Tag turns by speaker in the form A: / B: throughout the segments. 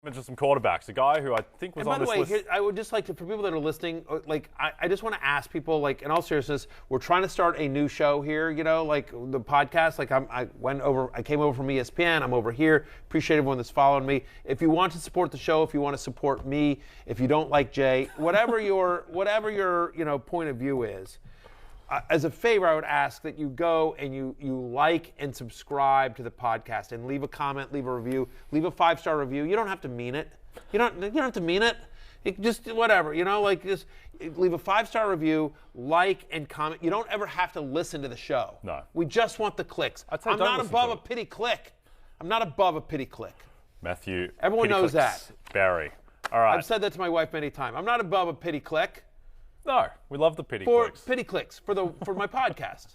A: mention some quarterbacks. A guy who I think was on this list.
B: And by the way, I would just like to, for people that are listening, I just want to ask people, in all seriousness, we're trying to start a new show here, the podcast. I came over from ESPN. I'm over here. Appreciate everyone that's following me. If you want to support the show, if you want to support me, if you don't like Jay, whatever your point of view is, as a favor, I would ask that you go and you like and subscribe to the podcast and leave a comment, leave a review, leave a 5-star review. You don't have to mean it. You don't have to mean it. Just whatever, just leave a 5-star review, like and comment. You don't ever have to listen to the show.
A: No.
B: We just want the clicks. I'm not above a pity click. I'm not above a pity click.
A: Matthew.
B: Everyone knows that.
A: Barry. All right.
B: I've said that to my wife many times. I'm not above a pity click.
A: No, we love the pity clicks.
B: Pity clicks for my podcast.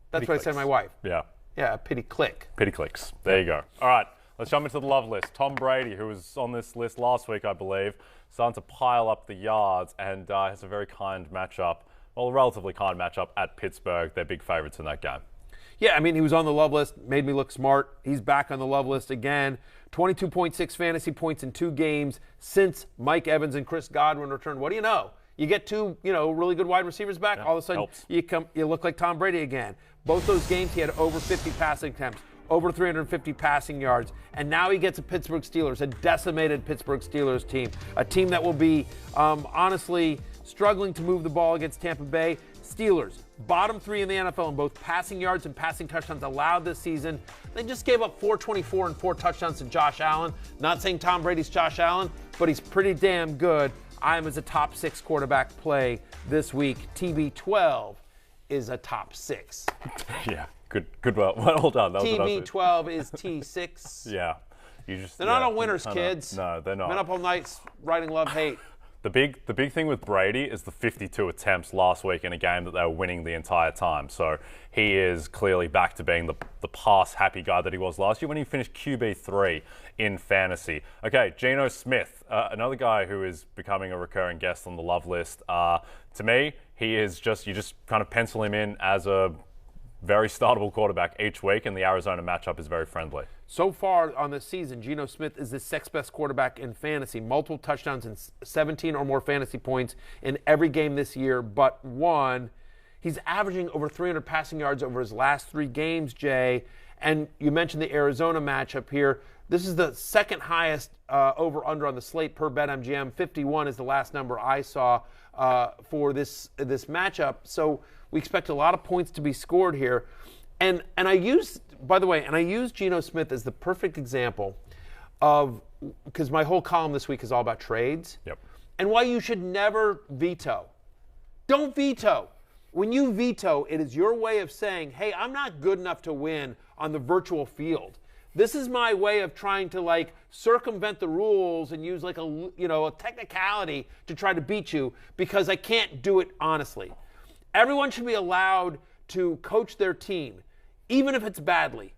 B: That's what I said to my wife.
A: Yeah.
B: Yeah, a pity click.
A: Pity clicks. There you go. All right, let's jump into the love list. Tom Brady, who was on this list last week, I believe, starting to pile up the yards and has a very kind matchup, well, a relatively kind matchup at Pittsburgh. They're big favorites in that game.
B: Yeah, he was on the love list, made me look smart. He's back on the love list again. 22.6 fantasy points in 2 games since Mike Evans and Chris Godwin returned. What do you know? You get 2, really good wide receivers back.
A: Yeah,
B: all of a sudden, you look like Tom Brady again. Both those games, he had over 50 passing attempts, over 350 passing yards, and now he gets a Pittsburgh Steelers, a decimated Pittsburgh Steelers team, a team that will be honestly struggling to move the ball against Tampa Bay. Steelers, bottom 3 in the NFL in both passing yards and passing touchdowns allowed this season. They just gave up 424 and 4 touchdowns to Josh Allen. Not saying Tom Brady's Josh Allen, but he's pretty damn good. I am as a top 6 quarterback play this week. TB12 is a top 6.
A: Yeah, good. Well done.
B: TB12 is T6.
A: Yeah,
B: they're not all winners, kids.
A: No, they're not.
B: Been up all night writing love hate.
A: The big thing with Brady is the 52 attempts last week in a game that they were winning the entire time. So he is clearly back to being the pass happy guy that he was last year when he finished QB3 in fantasy. Okay, Geno Smith, another guy who is becoming a recurring guest on the love list. To me, he is you just kind of pencil him in as a very startable quarterback each week, and the Arizona matchup is very friendly.
B: So far on this season, Geno Smith is the 6th best quarterback in fantasy. Multiple touchdowns and 17 or more fantasy points in every game this year but one. He's averaging over 300 passing yards over his last 3 games, Jay. And you mentioned the Arizona matchup here. This is the second highest over-under on the slate per BetMGM. 51 is the last number I saw for this matchup. So we expect a lot of points to be scored here. And I use Geno Smith as the perfect example of, because my whole column this week is all about trades.
A: Yep.
B: And why you should never veto. Don't veto. When you veto, it is your way of saying, hey, I'm not good enough to win on the virtual field. This is my way of trying to circumvent the rules and use a technicality to try to beat you because I can't do it honestly. Everyone should be allowed to coach their team, even if it's badly,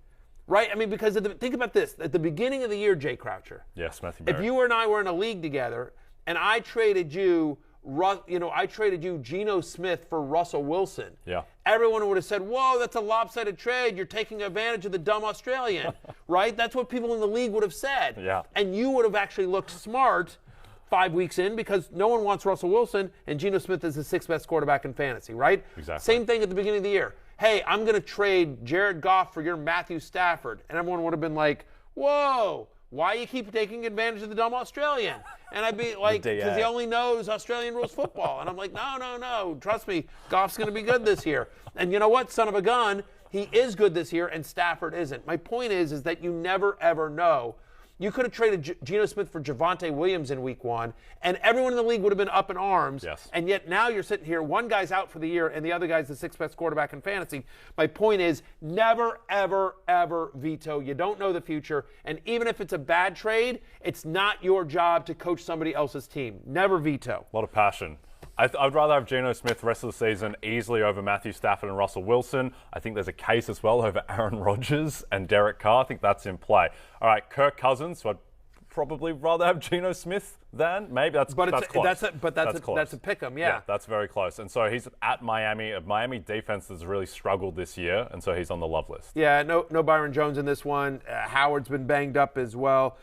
B: right? Because think about this. At the beginning of the year, Jay Croucher.
A: Yes, Matthew.
B: If you and I were in a league together and I traded you Geno Smith for Russell Wilson.
A: Yeah.
B: Everyone would have said, whoa, that's a lopsided trade. You're taking advantage of the dumb Australian, right? That's what people in the league would have said.
A: Yeah.
B: And you would have actually looked smart 5 weeks in because no one wants Russell Wilson and Geno Smith is the 6th best quarterback in fantasy, right?
A: Exactly.
B: Same thing at the beginning of the year. Hey, I'm going to trade Jared Goff for your Matthew Stafford. And everyone would have been like, whoa, why you keep taking advantage of the dumb Australian? And I'd be like, because he only knows Australian rules football. And I'm like, no. Trust me, Goff's going to be good this year. And you know what, son of a gun, he is good this year and Stafford isn't. My point is that you never, ever know. You could have traded Geno Smith for Javonte Williams in week 1, and everyone in the league would have been up in arms.
A: Yes.
B: And yet now you're sitting here, one guy's out for the year, and the other guy's the 6th best quarterback in fantasy. My point is never, ever, ever veto. You don't know the future. And even if it's a bad trade, it's not your job to coach somebody else's team. Never veto.
A: A lot of passion. I'd rather have Geno Smith the rest of the season easily over Matthew Stafford and Russell Wilson. I think there's a case as well over Aaron Rodgers and Derek Carr. I think that's in play. All right, Kirk Cousins. So I'd probably rather have Geno Smith than maybe that's close.
B: That's a pick 'em, yeah.
A: That's very close. And so he's at Miami. A Miami defense has really struggled this year, and so he's on the love list.
B: Yeah, no Byron Jones in this one. Howard's been banged up as well.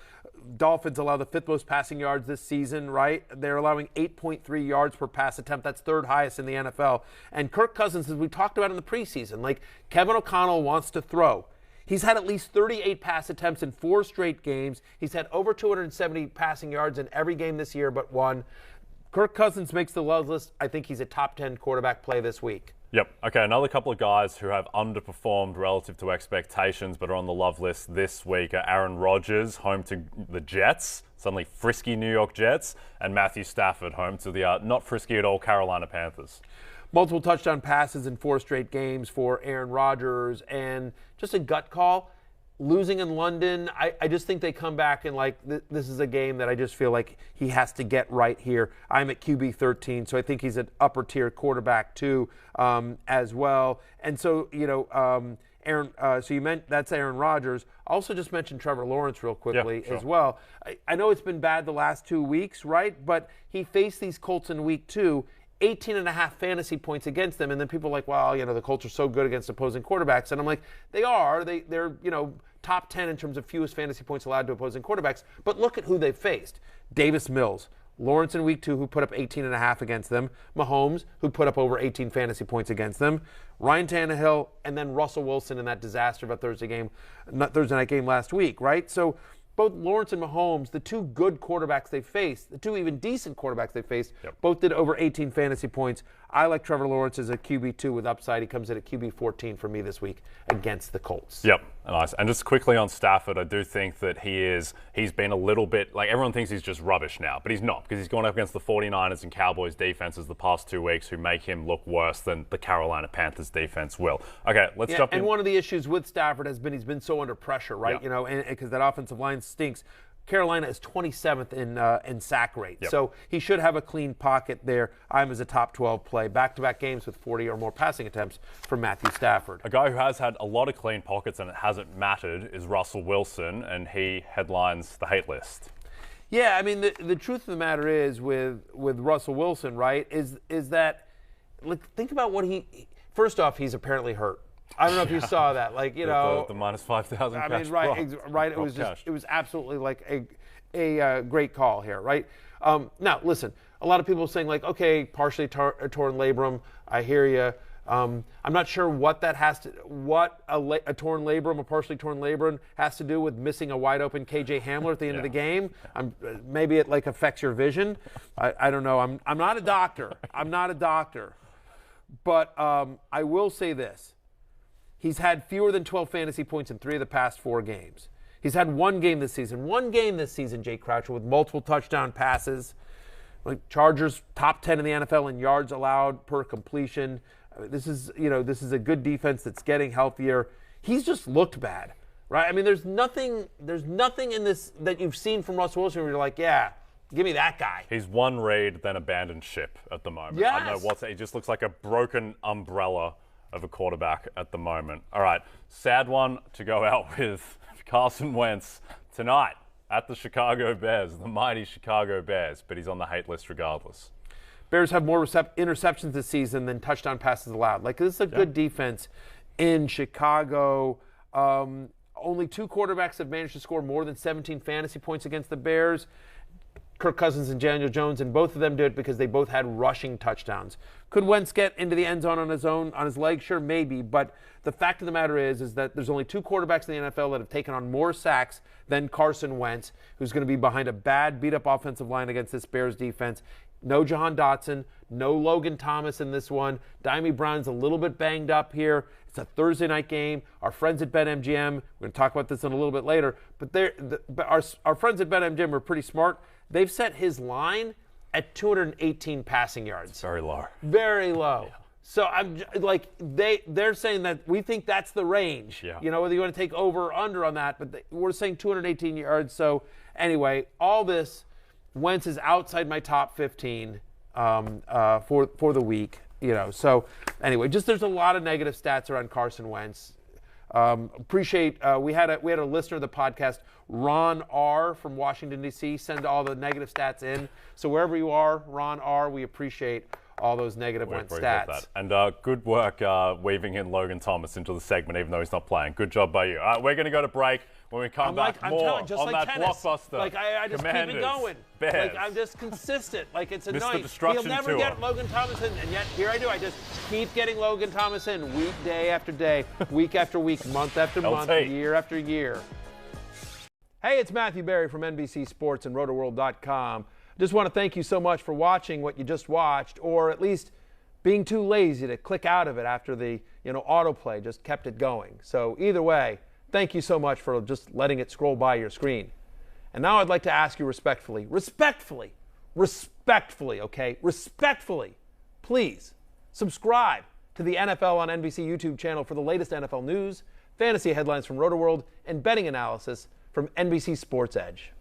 B: Dolphins allow the 5th most passing yards this season, right? They're allowing 8.3 yards per pass attempt. That's 3rd highest in the NFL. And Kirk Cousins, as we talked about in the preseason, like Kevin O'Connell wants to throw. He's had at least 38 pass attempts in 4 straight games. He's had over 270 passing yards in every game this year but one. Kirk Cousins makes the love list. I think he's a top 10 quarterback play this week.
A: Yep. Okay, another couple of guys who have underperformed relative to expectations but are on the love list this week are Aaron Rodgers, home to the Jets, suddenly frisky New York Jets, and Matthew Stafford, home to the not frisky at all Carolina Panthers.
B: Multiple touchdown passes in 4 straight games for Aaron Rodgers, and just a gut call. Losing in London, I just think they come back and this is a game that I just feel like he has to get right here. I'm at QB 13, so I think he's an upper tier quarterback too, as well. And so Aaron. So you meant that's Aaron Rodgers. Also, just mentioned Trevor Lawrence real quickly as well. I know it's been bad the last 2 weeks, right? But he faced these Colts in week 2. 18.5 fantasy points against them, and then people are like, well, the Colts are so good against opposing quarterbacks, and I'm like, they are. They're top 10 in terms of fewest fantasy points allowed to opposing quarterbacks, but look at who they've faced. Davis Mills, Lawrence in week 2, who put up 18.5 against them, Mahomes, who put up over 18 fantasy points against them, Ryan Tannehill, and then Russell Wilson in that disaster of a Thursday night game last week, right? So both Lawrence and Mahomes, the 2 good quarterbacks they faced, the 2 even decent quarterbacks they faced, both did over 18 fantasy points. I like Trevor Lawrence as a QB2 with upside. He comes in at QB 14 for me this week against the Colts.
A: Yep, nice. And just quickly on Stafford, I do think that he's been a little bit, everyone thinks he's just rubbish now, but he's not, because he's gone up against the 49ers and Cowboys defenses the past 2 weeks who make him look worse than the Carolina Panthers defense will. Okay, let's jump in.
B: And one of the issues with Stafford has been he's been so under pressure, right? And because that offensive line stinks. Carolina is 27th in sack rate. So he should have a clean pocket there. I'm as a top 12 play. Back-to-back games with 40 or more passing attempts for Matthew Stafford.
A: A guy who has had a lot of clean pockets and it hasn't mattered is Russell Wilson, and he headlines the hate list.
B: Yeah, I mean, the truth of the matter is with Russell Wilson, right, is that, think about what first off, he's apparently hurt. I don't know if you saw that,
A: the minus 5,000.
B: I mean, right. It was absolutely a great call here, right? Now, listen, a lot of people are saying okay, partially torn labrum. I hear you. I'm not sure what that a torn labrum, a partially torn labrum, has to do with missing a wide open KJ Hamler at the end of the game. Maybe it affects your vision. I don't know. I'm not a doctor. But I will say this. He's had fewer than 12 fantasy points in 3 of the past 4 games. He's had one game this season, Jay Croucher, with multiple touchdown passes. Chargers top 10 in the NFL in yards allowed per completion. This is a good defense that's getting healthier. He's just looked bad, right? I mean, there's nothing in this that you've seen from Russell Wilson where you're like, yeah, give me that guy.
A: He's one read, then abandoned ship at the moment.
B: Yes.
A: I don't know what's. He just looks like a broken umbrella of a quarterback at the moment. All right, sad one to go out with Carson Wentz tonight at the Chicago Bears, the mighty Chicago Bears, but he's on the hate list regardless.
B: Bears have more interceptions this season than touchdown passes allowed. This is a good defense in Chicago. Only 2 quarterbacks have managed to score more than 17 fantasy points against the Bears. Kirk Cousins and Daniel Jones, and both of them did it because they both had rushing touchdowns. Could Wentz get into the end zone on his leg? Sure, maybe. But the fact of the matter is that there's only 2 quarterbacks in the NFL that have taken on more sacks than Carson Wentz, who's going to be behind a bad, beat-up offensive line against this Bears defense. No Jahan Dotson, no Logan Thomas in this one. Dimey Brown's a little bit banged up here. It's a Thursday night game. Our friends at BetMGM, we're going to talk about this in a little bit later, but our friends at BetMGM are pretty smart. They've set his line at 218 passing yards.
A: Very low.
B: Very low. Yeah. So I'm they're saying that we think that's the range.
A: Yeah.
B: Whether you want to take over or under on that, but we're saying 218 yards. So anyway, all this, Wentz is outside my top 15 for the week. So anyway, just there's a lot of negative stats around Carson Wentz. Appreciate we had a listener of the podcast, Ron R. from Washington, D.C. send all the negative stats in. So wherever you are, Ron R., we appreciate all those negative Wentz stats.
A: And good work weaving in Logan Thomas into the segment, even though he's not playing. Good job by you. All right, we're going to go to break. When we come back, more on that blockbuster.
B: Like I just
A: Commanders,
B: keep it going.
A: Bears.
B: Like I'm just consistent. Like it's annoying.
A: Destruction
B: He'll never
A: tour.
B: get Logan Thomas in, and yet here I do. I just keep getting Logan Thomas in day after day, week after week, month after month, year after year. Hey, it's Matthew Berry from NBC Sports and RotoWorld.com. Just want to thank you so much for watching what you just watched, or at least being too lazy to click out of it after the autoplay just kept it going. So either way, thank you so much for just letting it scroll by your screen. And now I'd like to ask you respectfully, okay? Respectfully, please subscribe to the NFL on NBC YouTube channel for the latest NFL news, fantasy headlines from RotoWorld, and betting analysis from NBC Sports Edge.